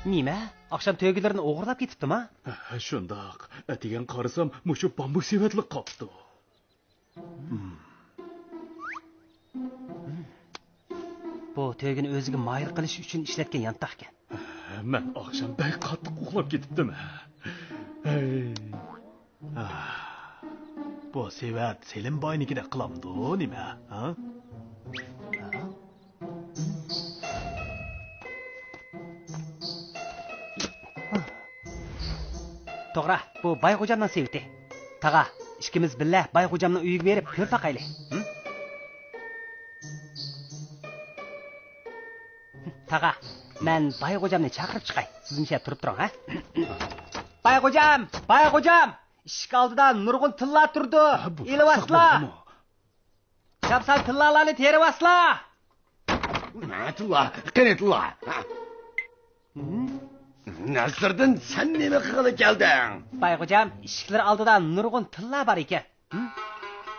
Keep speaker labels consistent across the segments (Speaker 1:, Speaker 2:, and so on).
Speaker 1: Nima? Akşam tövgülerini oğurlap ketipdi mi?
Speaker 2: Shundaq. Atigan qarasam, mushu bambuk sevatliq qopdi.
Speaker 1: Bu tövgünü o'ziga mayil qilish uchun ishlatgan yantoq ekan.
Speaker 2: Men akşam bak qattiq uxlab ketibdim. Bu sevat Selim boynikida qilamdi, nima? Ha?
Speaker 1: To'g'ri, bu Bayxo'jamning seviti. Tag'a, ikkimiz billah Bayxo'jamning uyiga berib ko'p taqayli. Tag'a, men Bayxo'jamni chaqirib chiqay. Siz nishab turib turing, ha? Bayxo'jam! Eshik oldida nurg'un tillar turdi. Elvasla. Chapsan tillarlarni terivasla.
Speaker 3: Tillar, qani tillar. Nasriddin, sen nima qilib kelding?
Speaker 1: Bayxo'jam, eshiklar oldida nurg'un tillar bor ekan.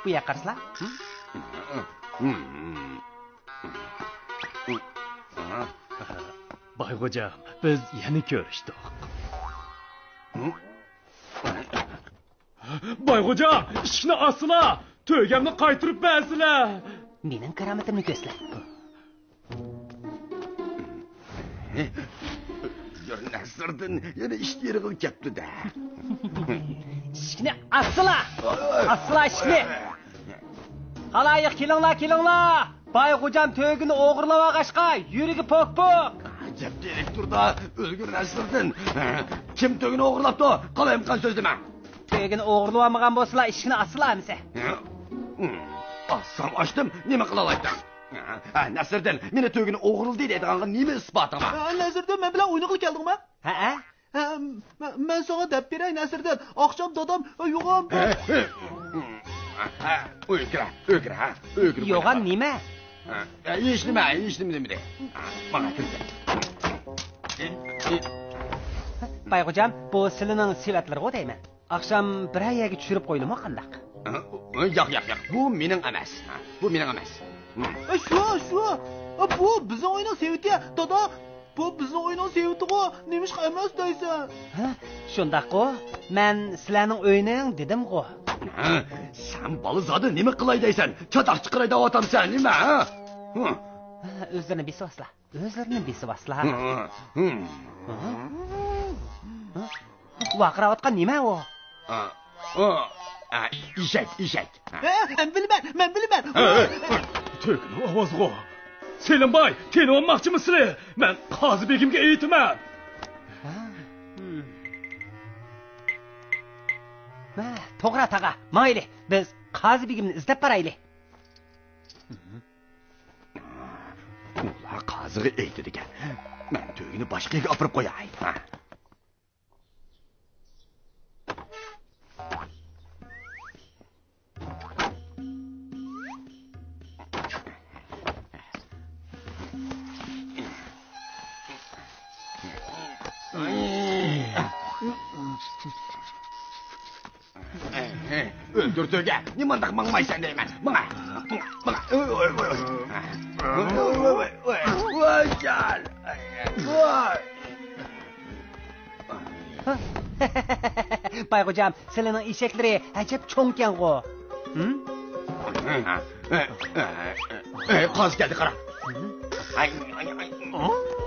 Speaker 1: Bu yoqqa qaraslar.
Speaker 2: Bayxo'jam, biz yana ko'rishdik. Bayxo'jam, ishni asla, to'ygamni qaytirib bersizlar.
Speaker 1: Mening karomatimni ko'rslar.
Speaker 3: Nasriddin yana ish yeri qilib ketdi-da.
Speaker 1: Ishni asla ishni. Xaloyiq kelinglar. Bayxo'jam to'ygini o'g'irlab olg'ashqa, yurigi pok-pok.
Speaker 3: Ajab direktorda o'lgur Nasriddin. Kim to'ygini o'g'irlabdi? Qalayimqan so'zlama.
Speaker 1: To'ygini o'g'irlab olmagan bo'lsa, ishni asla amsa.
Speaker 3: Assam ochdim, nima qila olaydim? Nasriddin, meni to'ygini o'g'irldi deydiganga nima isbotim bor?
Speaker 4: Nasriddin, men bilan o'yin qilib keldingmi?
Speaker 1: Ha?
Speaker 4: Men senga deb beray, Nasriddin. Oqshom dadam uyg'onib.
Speaker 3: O'ykira.
Speaker 1: Yo'g'on nima?
Speaker 3: Hech nima demadi. Mana kirdi.
Speaker 1: Bayxo'jam, bu sizlarning sevatlari deyman. Oqshom bir ayaga tushirib qo'ydimi qandaq?
Speaker 3: Yo'q. Bu mening emas.
Speaker 4: Shu. Bu bizning o'yinning seviti, dada. Bu bizning o'yinning seviti-ku, nima emas deysan?
Speaker 1: Ha, shundaq-ku. Men sizlarning o'yining dedim-ku.
Speaker 3: Sen bola zodi nima qilay deysan? Chatoq chiqaray deb otamsan, nima?
Speaker 1: O'zlarini besivaslar. Vaqirayotgan nima u?
Speaker 3: Eshak.
Speaker 4: Men bilman.
Speaker 2: To'g'ri, ovozg'o. Selimboy, seni olmoqchimisizlar? Men Qozi begimga aytaman.
Speaker 1: To'g'ri tag'a, mayli, biz Qozi begimni izlab boraylik.
Speaker 3: Ular Qoziga aytdi ekan. Men to'yini boshqaga olib qo'yay. Öldür töge. Nimandak mangmaysan deyman. Manga. Manga. Oy gel. Oy.
Speaker 1: Baykocam, senin eşekleri acep çoğunken-go. Hı?
Speaker 3: Kaz geldi kara. Ay.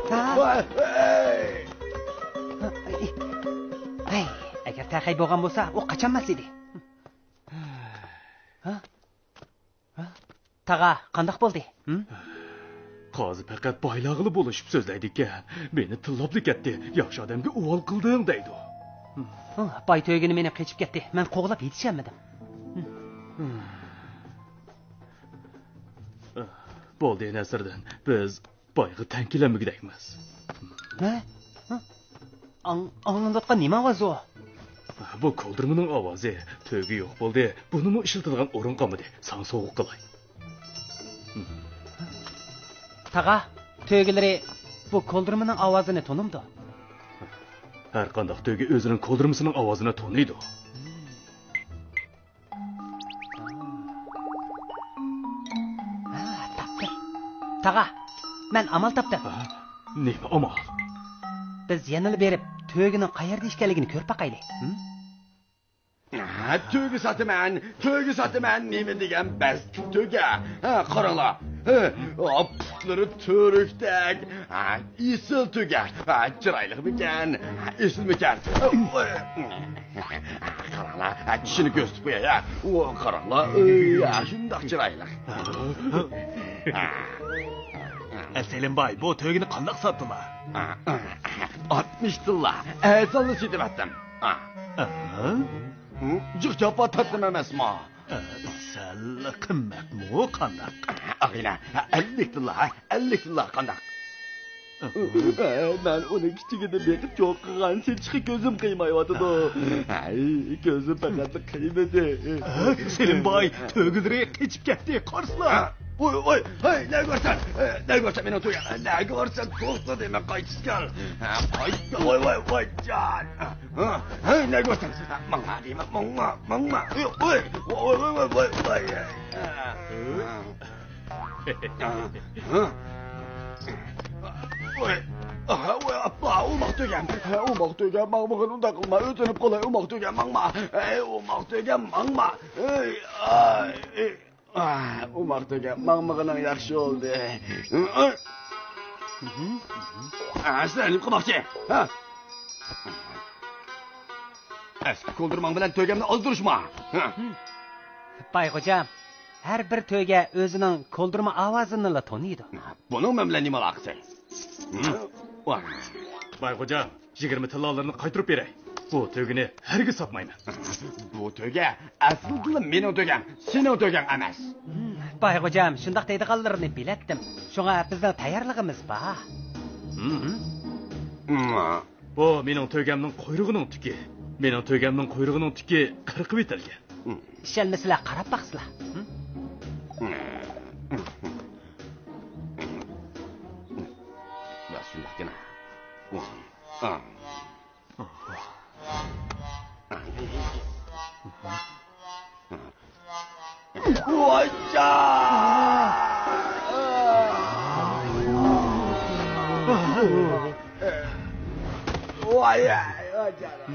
Speaker 1: Ha? Ay, agar taqay bo'lgan bo'lsa, u qachonmas edi. Ha? Taga, qandoq bo'ldi?
Speaker 2: Qozi faqat boylag'ili bo'lishib so'zlaydi ekan. Meni tillobli ketdi. Yaxshi odamga uvol qilding deydi.
Speaker 1: Boy to'ygini meni qechib ketdi. Men qo'g'lab yetishaolmadim.
Speaker 2: Bo'ldi, Nasriddin. Biz boyga tankilanmagidaymiz.
Speaker 1: Ha? Anlatgan nima ovoz u?
Speaker 2: Bu ko'ldirmaning ovozi. To'yga yo'q bo'ldi. Bunimi ishiltirgan o'rin qolmadi. San sovuq qilay.
Speaker 1: Taga, to'ygilari bu ko'ldirmaning ovozini tonimdi.
Speaker 2: Har qanday to'yga o'zining ko'ldirmasining ovozini toniydi.
Speaker 1: Taga, men amal topdim.
Speaker 2: Nima amal?
Speaker 1: Biz yanilib berib, to'ygining qayerda ishkanligini ko'rib baqaylik.
Speaker 3: Tögü satıman nemi degan bas töge. Qaranglar. Putları törükdek. Isil töge. Chiroyli mikan? Esilmikan? Qaranglar, tishini ko'rsatib qo'yay. Qaranglar, shundoq chiroyli.
Speaker 4: Selimboy, bu to'ygini qandoq sotdilar?
Speaker 3: 60 tilla. Salni setavatdim. Jiqchapa tatlim emasmi?
Speaker 4: Sal qimmatmi qandoq?
Speaker 3: Ag'ina, 50 tilla qandoq? Ben onu kichigida bekib cho'q qilgan sinchiqi ko'zim qiymayotdi. Ko'zim faqat qiymadi.
Speaker 4: Selimboy, to'ygilari qechib ketdi, qarslar.
Speaker 3: Oy, hey, ne görsen beni oturuyor. Ne görsen to'xta deme qaytishgan. Oy, can. Hey, ne görsen. Mangma deyman, mangma. Oy. Umaq tögem, mağmağın unda qılma, ötünüp qolay, umaq tögem, mangma. Umaq tögem, mangma. Umaq tögem, mağmağının yaxşı oldu. Sizlerim qılmaqçı. Eski koldurmağın bilen tögemni ozduruşma.
Speaker 1: Baykocam, har bir to'yga o'zining ko'ldirma ovozini toniydi.
Speaker 3: Bunun bilan nima aloqasi?
Speaker 2: Bayxo'ja, 20 tillalarni qaytirib beray. Bu to'ygini hargiz sotmayman.
Speaker 3: Bu to'yga aslida mening to'ygam, sening to'ygang emas.
Speaker 1: Baykocam, shundoq deydiganlarini biletdim. Shunga bizning tayyorligimiz bor.
Speaker 2: Bu mening to'ygamning quyrug'ining tiki. Mening to'ygamning quyrug'ining tiki qirqib etilgan.
Speaker 1: Shalmislar qarab baqsizlar.
Speaker 3: Bas shundoq dema. Voyca! Vay canım.